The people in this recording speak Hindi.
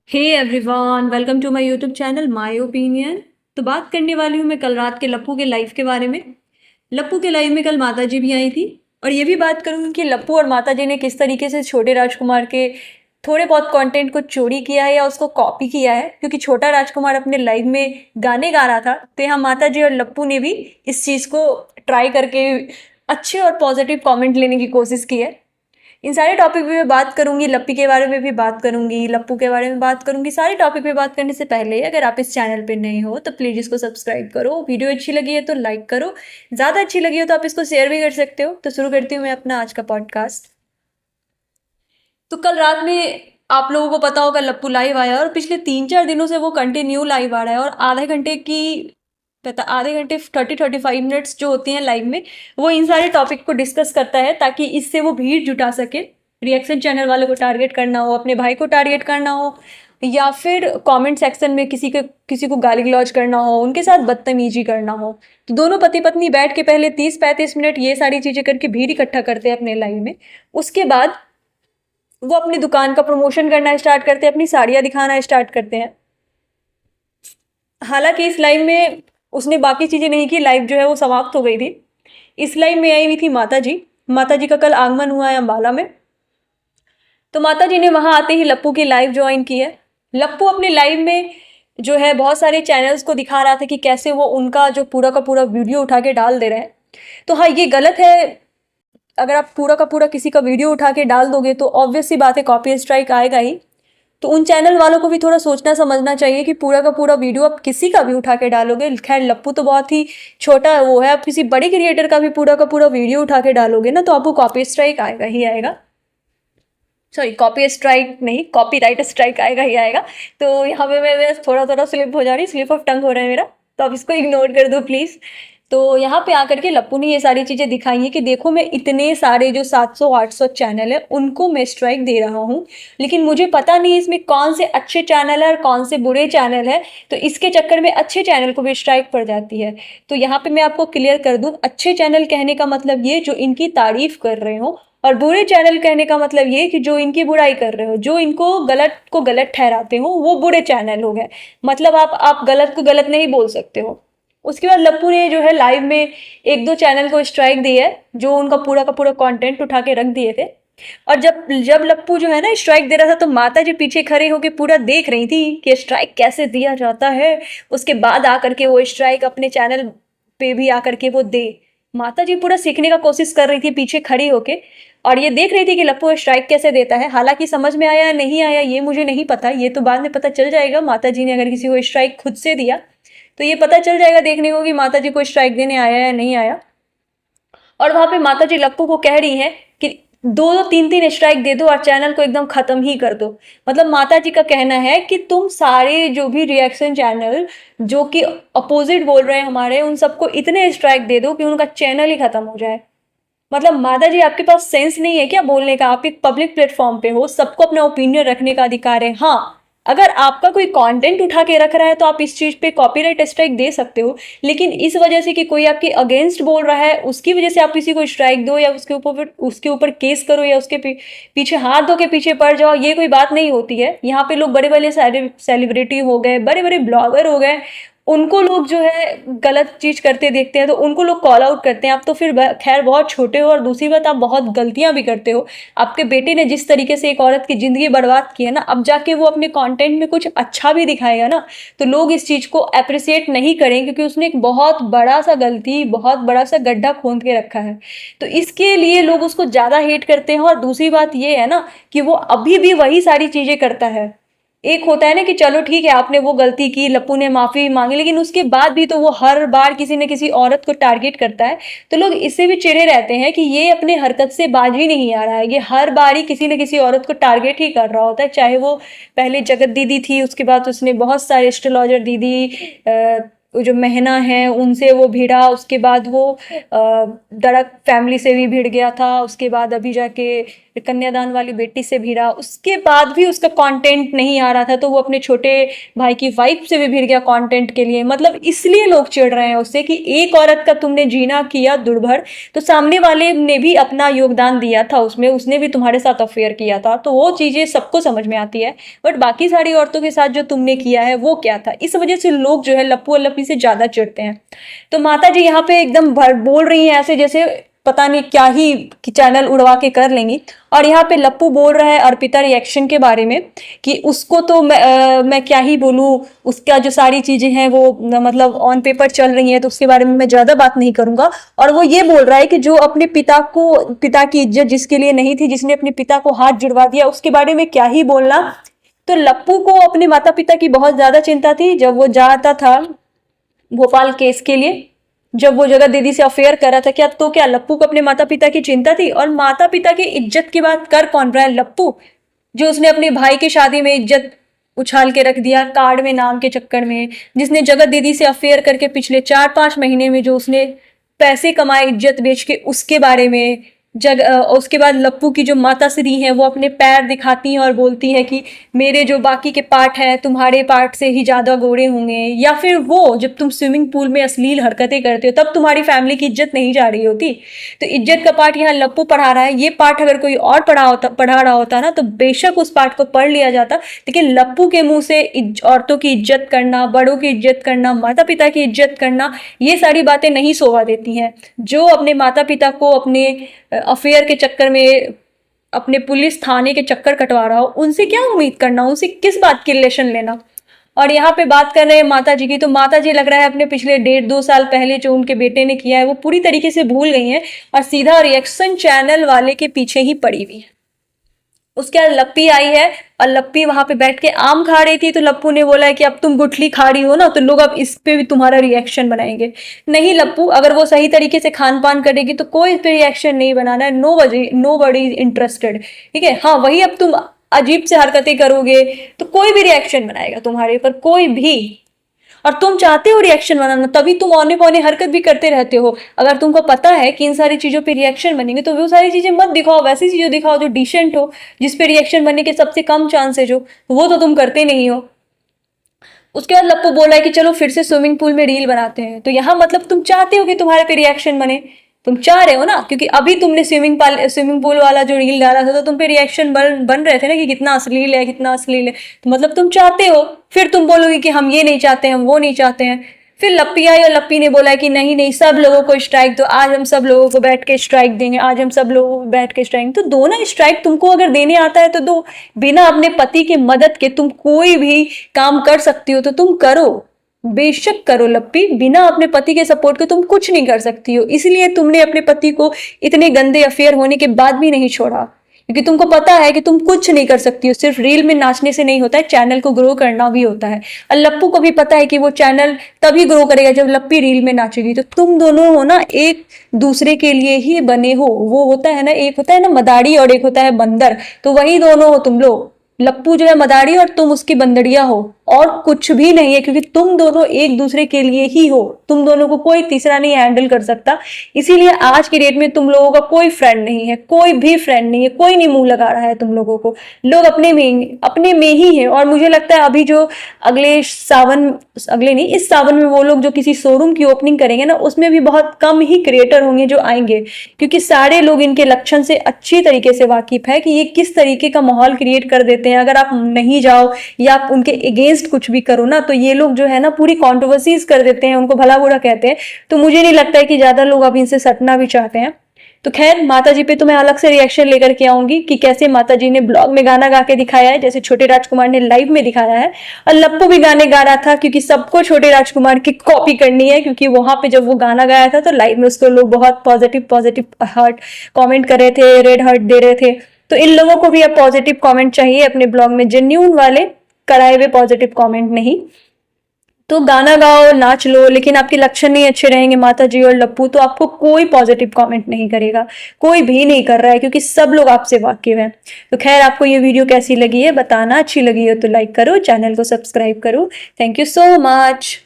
Hey everyone, welcome to my YouTube channel my opinion. तो बात करने वाली हूँ मैं कल रात के लप्पू के लाइव के बारे में। लप्पू के लाइव में कल माता जी भी आई थी और ये भी बात करूँगी कि लप्पू और माता जी ने किस तरीके से छोटे राजकुमार के थोड़े बहुत कंटेंट को चोरी किया है या उसको कॉपी किया है, क्योंकि छोटा राजकुमार अपने लाइव में गाने गा रहा था तो यहाँ माता जी और लप्पू ने भी इस चीज़ को ट्राई करके अच्छे और पॉजिटिव कमेंट लेने की कोशिश की है। इन सारे टॉपिक पे मैं बात करूंगी, लप्पी के बारे में भी बात करूंगी, लप्पू के बारे में बात करूंगी। सारे टॉपिक पे बात करने से पहले अगर आप इस चैनल पे नए हो तो प्लीज़ इसको सब्सक्राइब करो। वीडियो अच्छी लगी है तो लाइक करो, ज़्यादा अच्छी लगी हो तो आप इसको शेयर भी कर सकते हो। तो शुरू करती हूँ मैं अपना आज का पॉडकास्ट। तो कल रात में आप लोगों को पता होगा लप्पू लाइव आया और पिछले 3-4 दिनों से वो कंटिन्यू लाइव आ रहा है और आधे घंटे 30-35 मिनट्स जो होती हैं लाइव में, वो इन सारे टॉपिक को डिस्कस करता है ताकि इससे वो भीड़ जुटा सके। रिएक्शन चैनल वालों को टारगेट करना हो, अपने भाई को टारगेट करना हो, या फिर कमेंट सेक्शन में किसी को गाली गलौज करना हो, उनके साथ बदतमीजी करना हो, तो दोनों पति पत्नी बैठ के पहले 30-35 मिनट ये सारी चीज़ें करके भीड़ इकट्ठा करते हैं अपने लाइव में। उसके बाद वो अपनी दुकान का प्रमोशन करना स्टार्ट करते हैं, अपनी साड़ियाँ दिखाना स्टार्ट करते हैं। हालांकि इस लाइव में उसने बाकी चीज़ें नहीं की, लाइव जो है वो समाप्त हो गई थी। इस लाइव में आई हुई थी माता जी। माता जी का कल आगमन हुआ है अम्बाला में। तो माता जी ने वहाँ आते ही लप्पू की लाइव ज्वाइन की है। लप्पू अपने लाइव में जो है बहुत सारे चैनल्स को दिखा रहा था कि कैसे वो उनका जो पूरा का पूरा वीडियो उठा के डाल दे रहे हैं। तो हाँ, ये गलत है। अगर आप पूरा का पूरा किसी का वीडियो उठा के डाल दोगे तो ऑब्वियस सी बात है, कॉपी स्ट्राइक आएगा ही। तो उन चैनल वालों को भी थोड़ा सोचना समझना चाहिए कि पूरा का पूरा वीडियो आप किसी का भी उठा के डालोगे। खैर, लप्पू तो बहुत ही छोटा वो है, आप किसी बड़े क्रिएटर का भी पूरा का पूरा वीडियो उठा के डालोगे ना तो आपको कॉपी स्ट्राइक आएगा ही आएगा। सॉरी, कॉपी स्ट्राइक नहीं, कॉपीराइट स्ट्राइक आएगा ही आएगा। तो यहाँ पे मैं थोड़ा थोड़ा स्लिप हो जा रही, स्लिप ऑफ टंग हो रहा है मेरा, तो आप इसको इग्नोर कर दो प्लीज़। तो यहाँ पे आकर के लप्पू ने ये सारी चीज़ें दिखाई हैं कि देखो, मैं इतने सारे जो 700-800 चैनल है उनको मैं स्ट्राइक दे रहा हूँ, लेकिन मुझे पता नहीं इसमें कौन से अच्छे चैनल है और कौन से बुरे चैनल है। तो इसके चक्कर में अच्छे चैनल को भी स्ट्राइक पड़ जाती है। तो यहाँ पे मैं आपको क्लियर कर दूँ, अच्छे चैनल कहने का मतलब ये जो इनकी तारीफ कर रहे हो, और बुरे चैनल कहने का मतलब ये कि जो इनकी बुराई कर रहे हो, जो इनको गलत को गलत ठहराते हो, वो बुरे चैनल हो गए। मतलब आप गलत को गलत नहीं बोल सकते हो। उसके बाद लप्पू ने जो है लाइव में 1-2 चैनल को स्ट्राइक दी है जो उनका पूरा का पूरा कंटेंट उठा के रख दिए थे। और जब जब लप्पू जो है ना स्ट्राइक दे रहा था तो माता जी पीछे खड़े होके पूरा देख रही थी कि स्ट्राइक कैसे दिया जाता है। उसके बाद आकर के वो स्ट्राइक अपने चैनल पे भी आकर के वो दे। माता जी पूरा सीखने का कोशिश कर रही थी पीछे खड़ी होके, और ये देख रही थी कि लप्पू स्ट्राइक कैसे देता है। हालांकि समझ में आया या नहीं आया ये मुझे नहीं पता, ये तो बाद में पता चल जाएगा। माता जी ने अगर किसी को स्ट्राइक खुद से दिया तो ये पता चल जाएगा देखने को कि माता जी को स्ट्राइक देने आया या नहीं आया। और वहां पे माता जी लप्पू को कह रही हैं कि 2-3 स्ट्राइक दे दो और चैनल को एकदम खत्म ही कर दो। मतलब माता जी का कहना है कि तुम सारे जो भी रिएक्शन चैनल जो कि अपोजिट बोल रहे हैं हमारे, उन सबको इतने स्ट्राइक दे दो कि उनका चैनल ही खत्म हो जाए। मतलब माता जी, आपके पास सेंस नहीं है क्या बोलने का? आप एक पब्लिक प्लेटफॉर्म पे हो, सबको अपना ओपिनियन रखने का अधिकार है। हाँ, अगर आपका कोई कंटेंट उठा के रख रहा है तो आप इस चीज़ पे कॉपीराइट स्ट्राइक दे सकते हो, लेकिन इस वजह से कि कोई आपके अगेंस्ट बोल रहा है उसकी वजह से आप किसी को स्ट्राइक दो या उसके ऊपर केस करो या उसके पीछे हाथ धो के पीछे पड़ जाओ, ये कोई बात नहीं होती है। यहाँ पे लोग बड़े बड़े सेलिब्रिटी हो गए, बड़े बड़े ब्लॉगर हो गए, उनको लोग जो है गलत चीज़ करते देखते हैं तो उनको लोग कॉल आउट करते हैं। आप तो फिर खैर बहुत छोटे हो, और दूसरी बात आप बहुत गलतियां भी करते हो। आपके बेटे ने जिस तरीके से एक औरत की ज़िंदगी बर्बाद की है ना, अब जाके वो अपने कंटेंट में कुछ अच्छा भी दिखाएगा ना तो लोग इस चीज़ को अप्रिसिएट नहीं करें, क्योंकि उसने एक बहुत बड़ा सा गलती, बहुत बड़ा सा गड्ढा खोद के रखा है। तो इसके लिए लोग उसको ज़्यादा हेट करते हैं। और दूसरी बात ये है ना कि वो अभी भी वही सारी चीज़ें करता है। एक होता है ना कि चलो ठीक है, आपने वो गलती की, लप्पू ने माफी मांगी, लेकिन उसके बाद भी तो वो हर बार किसी न किसी औरत को टारगेट करता है। तो लोग इससे भी चिढ़े रहते हैं कि ये अपने हरकत से बाज ही नहीं आ रहा है, ये हर बार ही किसी न किसी औरत को टारगेट ही कर रहा होता है। चाहे वो पहले जगत दीदी थी, उसके बाद उसने बहुत सारे एस्ट्रोलॉजर दीदी, वो जो महना है उनसे वो भिड़ा, उसके बाद वो दड़क फैमिली से भी भिड़ गया था, उसके बाद अभी जाके फिर कन्यादान वाली बेटी से भिड़ा, उसके बाद भी उसका कंटेंट नहीं आ रहा था तो वो अपने छोटे भाई की वाइफ से भी भिड़ गया कंटेंट के लिए। मतलब इसलिए लोग चिढ़ रहे हैं उससे कि एक औरत का तुमने जीना किया दुर्भर, तो सामने वाले ने भी अपना योगदान दिया था उसमें, उसने भी तुम्हारे साथ अफेयर किया था, तो वो चीज़ें सबको समझ में आती है। बट बाकी सारी औरतों के साथ जो तुमने किया है वो क्या था, इस वजह से लोग जो है लप्पू और लप्पी से ज़्यादा चिढ़ते हैं। तो माता जी यहाँ पे एकदम बोल रही हैं ऐसे जैसे पता नहीं क्या ही कि चैनल उड़वा के कर लेंगी। और यहाँ पे लप्पू बोल रहा है अर्पिता रिएक्शन के बारे में कि उसको तो मैं क्या ही बोलूँ, उसका जो सारी चीज़ें हैं वो मतलब ऑन पेपर चल रही हैं तो उसके बारे में मैं ज़्यादा बात नहीं करूँगा। और वो ये बोल रहा है कि जो अपने पिता की इज्जत जिसके लिए नहीं थी, जिसने अपने पिता को हाथ जुड़वा दिया, उसके बारे में क्या ही बोलना। तो लप्पू को अपने माता पिता की बहुत ज़्यादा चिंता थी जब वो जाता था भोपाल केस के लिए, जब वो जगह दीदी से अफेयर कर रहा था। क्या तो क्या लप्पू को अपने माता पिता की चिंता थी? और माता पिता की इज्जत की बात कर कौन रहा है? लप्पू, जो उसने अपने भाई की शादी में इज्जत उछाल के रख दिया कार्ड में नाम के चक्कर में, जिसने जगत दीदी से अफेयर करके पिछले 4-5 महीने में जो उसने पैसे कमाए इज्जत बेच के, उसके बारे में उसके बाद लप्पू की जो माता श्री है वो अपने पैर दिखाती हैं और बोलती है कि मेरे जो बाकी के पार्ट हैं तुम्हारे पार्ट से ही ज़्यादा गोरे होंगे। या फिर वो जब तुम स्विमिंग पूल में अश्लील हरकतें करते हो तब तुम्हारी फैमिली की इज्जत नहीं जा रही होती। तो इज्जत का पार्ट यहाँ लप्पू पढ़ा रहा है। ये पार्ट अगर कोई और पढ़ा रहा होता ना तो बेशक उस पार्ट को पढ़ लिया जाता, लेकिन लप्पू के मुंह से औरतों की इज्जत करना, बड़ों की इज्जत करना, माता पिता की इज्जत करना, ये सारी बातें नहीं शोभा देती हैं। जो अपने माता पिता को अपने अफेयर के चक्कर में, अपने पुलिस थाने के चक्कर कटवा रहा हो, उनसे क्या उम्मीद करना, उनसे किस बात की रिलेशन लेना। और यहाँ पे बात कर रहे हैं माता जी की, तो माता जी लग रहा है अपने पिछले 1.5-2 साल पहले जो उनके बेटे ने किया है वो पूरी तरीके से भूल गई हैं और सीधा रिएक्शन चैनल वाले के पीछे ही पड़ी हुई है। उसके बाद लप्पी आई है और लप्पी वहां पे बैठ के आम खा रही थी, तो लप्पू ने बोला है कि अब तुम गुठली खा रही हो ना तो लोग अब इस पे भी तुम्हारा रिएक्शन बनाएंगे। नहीं लप्पू, अगर वो सही तरीके से खान पान करेगी तो कोई इस पे रिएक्शन नहीं बनाना है। नो बडी इंटरेस्टेड, ठीक है। हाँ, वही अब तुम अजीब से हरकतें करोगे तो कोई भी रिएक्शन बनाएगा तुम्हारे ऊपर, कोई भी। और तुम चाहते हो रिएक्शन बनाना, तभी तुम औने पौने हरकत भी करते रहते हो। अगर तुमको पता है कि इन सारी चीजों पे रिएक्शन बनेंगे तो वो सारी चीजें मत दिखाओ, वैसी चीजें दिखाओ जो डिसेंट हो, जिस पे रिएक्शन बनने के सबसे कम चांसेज हो। वो तो तुम करते नहीं हो। उसके बाद लप्पू बोला है कि चलो फिर से स्विमिंग पूल में रील बनाते हैं। तो यहाँ मतलब तुम चाहते हो कि तुम्हारे पे रिएक्शन बने, तुम चाह रहे हो ना, क्योंकि अभी तुमने स्विमिंग पूल वाला जो रील डाला था तो तुम पे रिएक्शन बन रहे थे ना कि कितना अश्लील है, कितना अश्लील है। तो मतलब तुम चाहते हो, फिर तुम बोलोगे कि हम ये नहीं चाहते, हम वो नहीं चाहते हैं। फिर लप्पी आई और लप्पी ने बोला कि नहीं नहीं, सब लोगों को स्ट्राइक दो, आज हम सब लोगों को बैठ के स्ट्राइक देंगे, आज हम सब लोगों को बैठ के स्ट्राइक। तो दो ना स्ट्राइक, तुमको अगर देने आता है तो दो। बिना अपने पति के मदद के तुम कोई भी काम कर सकती हो तो तुम करो, बेशक करो लप्पी। बिना अपने पति के सपोर्ट के तुम कुछ नहीं कर सकती हो, इसलिए तुमने अपने पति को इतने गंदे अफेयर होने के बाद भी नहीं छोड़ा, क्योंकि तुमको पता है कि तुम कुछ नहीं कर सकती हो। सिर्फ रील में नाचने से नहीं होता है, चैनल को ग्रो करना भी होता है। और लप्पू को भी पता है कि वो चैनल तभी ग्रो करेगा जब लप्पी रील में नाचेगी। तो तुम दोनों हो ना एक दूसरे के लिए ही बने हो। वो होता है ना, एक होता है ना मदारी और एक होता है बंदर, तो वही दोनों हो तुम लोग। लप्पू जो है मदारी और तुम उसकी बंदड़िया हो, और कुछ भी नहीं है, क्योंकि तुम दोनों एक दूसरे के लिए ही हो। तुम दोनों को कोई तीसरा नहीं हैंडल कर सकता। इसीलिए आज की डेट में तुम लोगों का कोई फ्रेंड नहीं है, कोई भी फ्रेंड नहीं है, कोई नहीं मुंह लगा रहा है तुम लोगों को। लोग अपने में ही है। और मुझे लगता है अभी जो इस सावन में वो लोग जो किसी शोरूम की ओपनिंग करेंगे ना, उसमें भी बहुत कम ही क्रिएटर होंगे जो आएंगे, क्योंकि सारे लोग इनके लक्षण से अच्छी तरीके से वाकिफ है कि ये किस तरीके का माहौल क्रिएट कर देते हैं। अगर आप नहीं जाओ या आप उनके अगेंस्ट कुछ भी करो ना, तो ये लोग जो है ना पूरी कंट्रोवर्सीज कर देते हैं, उनको भला बुरा कहते हैं। तो मुझे नहीं लगता है कि ज्यादा लोग अब इनसे सटना भी चाहते हैं। तो खैर, माता जी पे तो मैं अलग से रिएक्शन लेकर के आऊंगी कि कैसे माता जी ने ब्लॉग में गाना गा के दिखाया है, जैसे छोटे राजकुमार ने लाइव में दिखाया है। और लप्पू भी गाने गा रहा था, क्योंकि सबको छोटे राजकुमार की कॉपी करनी है, क्योंकि वहां पे जब वो गाना गाया था तो लाइव में उसको लोग बहुत पॉजिटिव हार्ट कॉमेंट कर रहे थे, रेड हार्ट दे रहे थे। तो इन लोगों को भी अब पॉजिटिव कॉमेंट चाहिए अपने ब्लॉग में, जेन्यून वाले, कराए हुए पॉजिटिव कमेंट नहीं। तो गाना गाओ, नाच लो, लेकिन आपके लक्षण नहीं अच्छे रहेंगे माता जी और लप्पू, तो आपको कोई पॉजिटिव कमेंट नहीं करेगा, कोई भी नहीं कर रहा है, क्योंकि सब लोग आपसे वाकिफ हैं। तो खैर, आपको ये वीडियो कैसी लगी है बताना, अच्छी लगी हो तो लाइक करो, चैनल को सब्सक्राइब करो। Thank you so much.